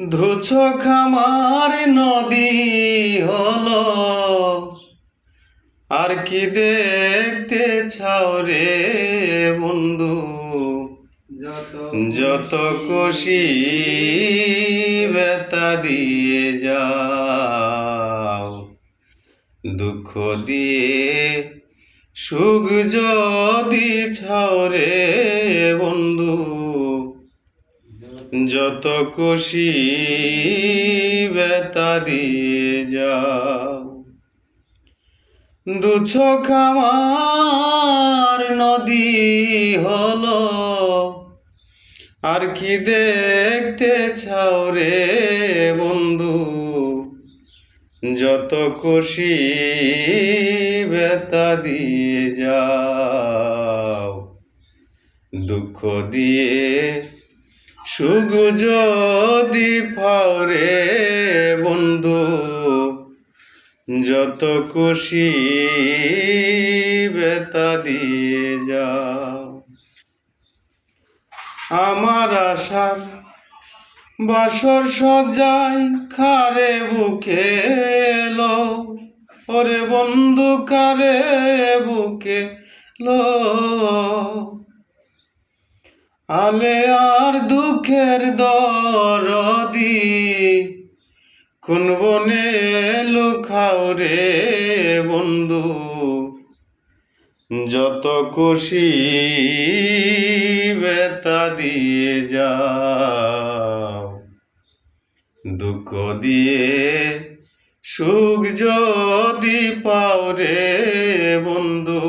ধুছো খামার নদী হলো, আর কি দেখতে চাও রে বন্ধু? যত খুশি ব্যথা দিয়ে যাও, দুঃখ দিয়ে সুখ যদি ছাও রে বন্ধু, যত খুশি ব্যথা দিয়ে যাও। দু চোখ আমার নদী হলো, আর কি দেখতে চাও রে বন্ধু? যত খুশি ব্যথা দিয়ে যাও, দুঃখ দিয়ে সুখ যদি পাও রে বন্ধু, যত খুশি ব্যথা দিয়ে যাও। আমার আশার বাসর সজাই খারে বুকে লো, ওরে বন্ধু কারে বুকে লো, আলে আর দুঃখের দরদি কোন বনে লুকাও রে বন্ধু? যত খুশি ব্যথা দিয়ে যাও, দুঃখ দিয়ে সুখ যদি পাও রে বন্ধু,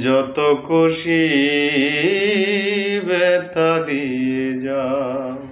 যত খুশি ব্যথা দিয়ে যাও।